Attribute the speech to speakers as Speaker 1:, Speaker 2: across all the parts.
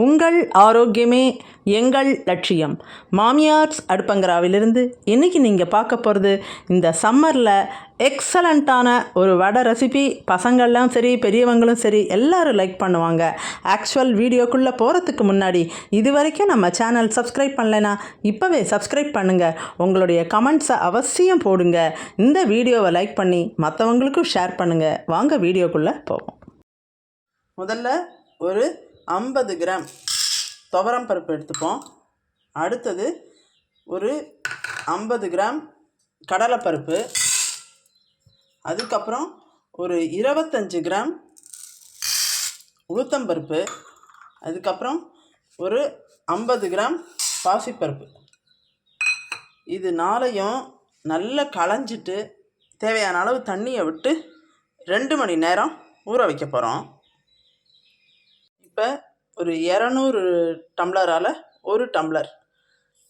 Speaker 1: உங்கள் ஆரோக்கியமே எங்கள் லட்சியம். மாமியார்ஸ் அடுப்பங்கராவிலிருந்து இன்றைக்கி நீங்கள் பார்க்க போகிறது இந்த சம்மரில் எக்ஸலண்ட்டான ஒரு வடை ரெசிபி. பசங்கள்லாம் சரி, பெரியவங்களும் சரி, எல்லோரும் லைக் பண்ணுவாங்க. ஆக்சுவல் வீடியோக்குள்ளே போகிறதுக்கு முன்னாடி இது வரைக்கும் நம்ம சேனல் சப்ஸ்கிரைப் பண்ணலைன்னா இப்போவே சப்ஸ்கிரைப் பண்ணுங்கள். உங்களுடைய கமெண்ட்ஸை அவசியம் போடுங்க. இந்த வீடியோவை லைக் பண்ணி மற்றவங்களுக்கும் ஷேர் பண்ணுங்கள். வாங்க வீடியோக்குள்ளே போவோம். முதல்ல ஒரு 50 கிராம் துவரம் பருப்பு எடுத்துப்போம். அடுத்தது ஒரு 50 கிராம் கடலைப்பருப்பு. அதுக்கப்புறம் ஒரு 25 கிராம் உளுத்தம்பருப்பு. அதுக்கப்புறம் ஒரு 50 கிராம் பாசிப்பருப்பு. இது நாளையும் நல்லா களைஞ்சிட்டு தேவையான அளவு தண்ணியை விட்டு 2 மணி நேரம் ஊற வைக்க போகிறோம். இப்போ ஒரு 200 டம்ளரால் ஒரு டம்ளர்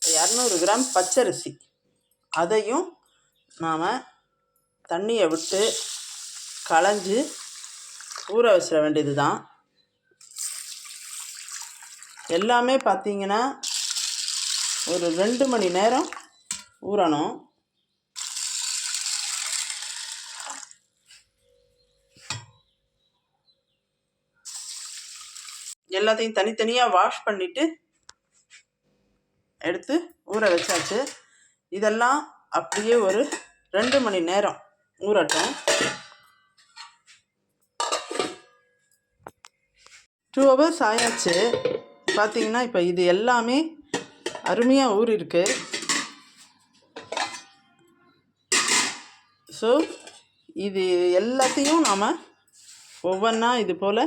Speaker 1: 200 கிராம் பச்சரிசி, அதையும் நாம் தண்ணியை விட்டு களைஞ்சி ஊற வச்சிட வேண்டியது தான். எல்லாமே பார்த்திங்கன்னா ஒரு 2 மணி நேரம் ஊறணும். எல்லாத்தையும் தனித்தனியாக வாஷ் பண்ணிவிட்டு எடுத்து ஊற வச்சாச்சு. இதெல்லாம் அப்படியே ஒரு 2 மணி நேரம் ஊறட்டும். 2 hours ஆயாச்சு. பார்த்திங்கன்னா இப்போ இது எல்லாமே அருமையாக ஊறிருக்கு. ஸோ இது எல்லாத்தையும் நாம் ஒவ்வொன்றா இது போல்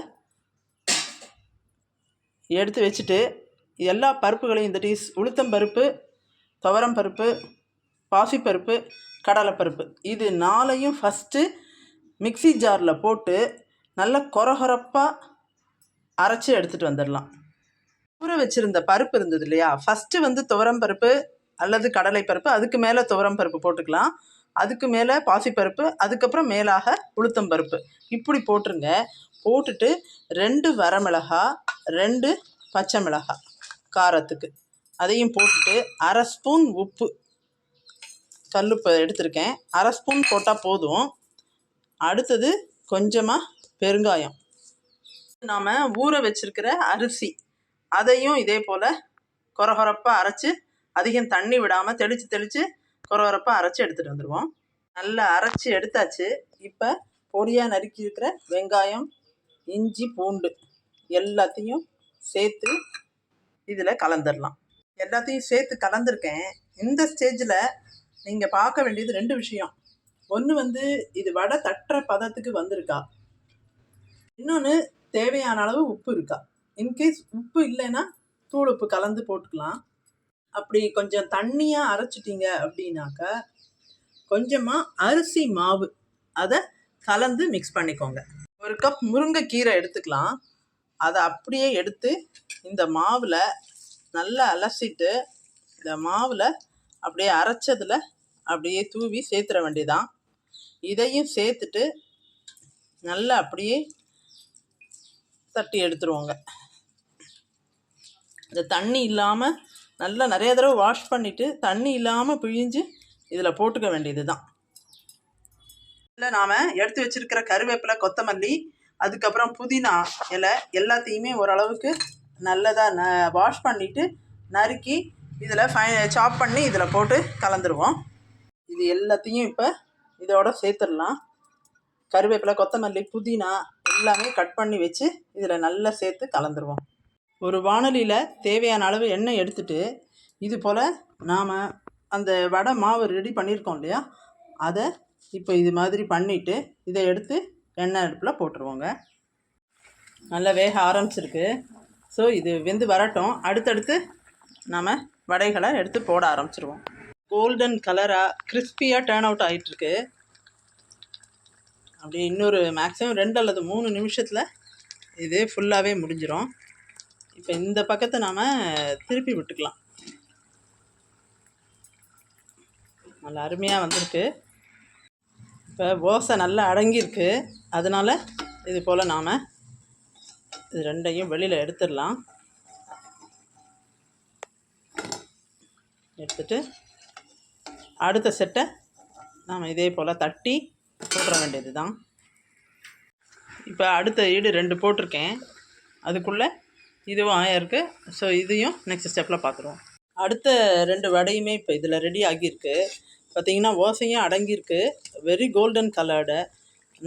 Speaker 1: எடுத்து வச்சுட்டு எல்லா பருப்புகளையும் இந்த உளுத்தம்பருப்பு, துவரம் பருப்பு, பாசிப்பருப்பு, கடலைப்பருப்பு இது 4ஐயும் ஃபஸ்ட்டு மிக்ஸி ஜாரில் போட்டு நல்லா கொரகொரப்பாக அரைச்சி எடுத்துகிட்டு வந்துடலாம். ஊற வச்சுருந்த பருப்பு இருந்தது இல்லையா, ஃபஸ்ட்டு துவரம் பருப்பு அல்லது கடலைப்பருப்பு, அதுக்கு மேலே துவரம் பருப்பு போட்டுக்கலாம். அதுக்கு மேலே பாசிப்பருப்பு, அதுக்கப்புறம் மேலாக உளுத்தம்பருப்பு இப்படி போட்டுருங்க. போட்டுட்டு 2 வரமிளகாய், 2 பச்சை மிளகாய் காரத்துக்கு அதையும் போட்டுட்டு 1/2 ஸ்பூன் உப்பு, கல்லுப்பு எடுத்திருக்கேன், 1/2 ஸ்பூன் போட்டால் போதும். அடுத்தது கொஞ்சமாக பெருங்காயம். நாம் ஊற வச்சுருக்கிற அரிசி அதையும் இதே போல் கொரகொரப்பாக அரைச்சி, அதிகம் தண்ணி விடாமல் தெளித்து கொரகொரப்பாக அரைச்சி எடுத்துகிட்டு வந்துடுவோம். நல்லா அரைச்சி எடுத்தாச்சு. இப்போ பொடியாக நறுக்கி இருக்கிற வெங்காயம், இஞ்சி, பூண்டு எல்லாத்தையும் சேர்த்து இதில் கலந்துடலாம். எல்லாத்தையும் சேர்த்து கலந்துருக்கேன். இந்த ஸ்டேஜில் நீங்கள் பார்க்க வேண்டியது 2 விஷயம். ஒன்று இது வடை தட்டுற பதத்துக்கு வந்திருக்கா, இன்னொன்று தேவையான அளவு உப்பு இருக்கா. இன்கேஸ் உப்பு இல்லைன்னா தூள் உப்பு கலந்து போட்டுக்கலாம். அப்படி கொஞ்சம் தண்ணியாக அரைச்சிட்டிங்க அப்படின்னாக்கா கொஞ்சமாக அரிசி மாவு அதை கலந்து மிக்ஸ் பண்ணிக்கோங்க. 1 கப் முருங்கைக்கீரை எடுத்துக்கலாம். அதை அப்படியே எடுத்து இந்த மாவில் நல்லா அலசிட்டு இந்த மாவில் அப்படியே அரைச்சதில் அப்படியே தூவி சேர்த்துற வேண்டியதான். இதையும் சேர்த்துட்டு நல்லா அப்படியே தட்டி எடுத்துருவோங்க. இந்த தண்ணி இல்லாமல் நல்லா நிறைய தடவை வாஷ் பண்ணிவிட்டு தண்ணி இல்லாமல் பிழிஞ்சு இதில் போட்டுக்க வேண்டியது தான். இதில் நாம் எடுத்து வச்சுருக்கிற கருவேப்பிலை, கொத்தமல்லி, அதுக்கப்புறம் புதினா இலை எல்லாத்தையுமே ஓரளவுக்கு நல்லதாக வாஷ் பண்ணிவிட்டு நறுக்கி இதில் சாப் பண்ணி இதில் போட்டு கலந்துருவோம். இது எல்லாத்தையும் இப்போ இதோட சேர்த்துடலாம். கருவேப்பிலை, கொத்தமல்லி, புதினா எல்லாமே கட் பண்ணி வச்சு இதில் நல்லா சேர்த்து கலந்துருவோம். ஒரு வாணலியில் தேவையான அளவு எண்ணெய் எடுத்துட்டு இது போல் நாம் அந்த வடை மாவு ரெடி பண்ணியிருக்கோம் இல்லையா, அதை இப்போ இது மாதிரி பண்ணிவிட்டு இதை எடுத்து எண்ணெய் அடுப்பில் போட்டுருவோங்க. நல்லா வேக ஆரம்பிச்சிருக்கு. ஸோ இது வெந்து வரட்டும். அடுத்தடுத்து நாம் வடைகளை எடுத்து போட ஆரம்பிச்சிருவோம். கோல்டன் கலராக கிறிஸ்பியாக டேர்ன் அவுட் ஆகிட்டுருக்கு. அப்படி இன்னொரு மேக்ஸிமம் 2 அல்லது 3 நிமிஷத்தில் இது ஃபுல்லாகவே முடிஞ்சிடும். இப்போ இந்த பக்கத்தை நாம் திருப்பி விட்டுக்கலாம். நல்லா அருமையாக வந்திருக்கு. இப்போ ஓசை நல்லா அடங்கியிருக்கு. அதனால் இது போல் நாம் இது ரெண்டையும் வெளியில் எடுத்துடலாம். எடுத்துட்டு அடுத்த செட்டை நாம் இதே போல் தட்டி போட்டுற வேண்டியது தான். இப்போ அடுத்த ஈடு 2 போட்டிருக்கேன், அதுக்குள்ளே இதுவும் ஆயிருக்கு. ஸோ இதையும் நெக்ஸ்ட் ஸ்டெப்பில் பார்த்துருவோம். அடுத்த 2 வடையுமே இப்போ இதில் ரெடி ஆகியிருக்கு. பார்த்திங்கன்னா ஓசையும் அடங்கியிருக்கு. வெரி கோல்டன் கலர்டு,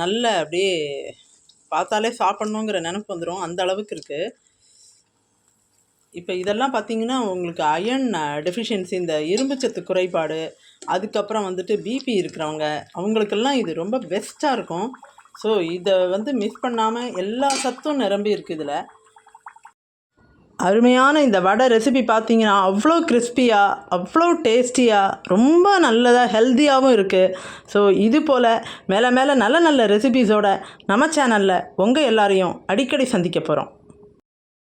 Speaker 1: நல்ல அப்படியே பார்த்தாலே சாப்பிட்ணுங்கிற நினப்பு வந்துடும், அந்த அளவுக்கு இருக்குது. இப்போ இதெல்லாம் பார்த்திங்கன்னா உங்களுக்கு அயர்ன் டெஃபிஷியன்சி, இந்த இரும்புச்சத்து குறைபாடு, அதுக்கப்புறம் வந்துட்டு பிபி இருக்கிறவங்க, அவங்களுக்கெல்லாம் இது ரொம்ப பெஸ்ட்டாக இருக்கும். ஸோ இதை மிஸ் பண்ணாமல், எல்லா சத்தும் நிரம்பி இருக்குது இதில். அருமையான இந்த வடை ரெசிபி பார்த்தீங்கன்னா அவ்வளோ கிறிஸ்பியாக, அவ்வளோ டேஸ்டியாக, ரொம்ப நல்லதாக ஹெல்த்தியாகவும் இருக்குது. ஸோ இது போல் மேலே நல்ல நல்ல ரெசிபீஸோட நம்ம சேனலில் உங்கள் எல்லாரையும் அடிக்கடி சந்திக்க போகிறோம்.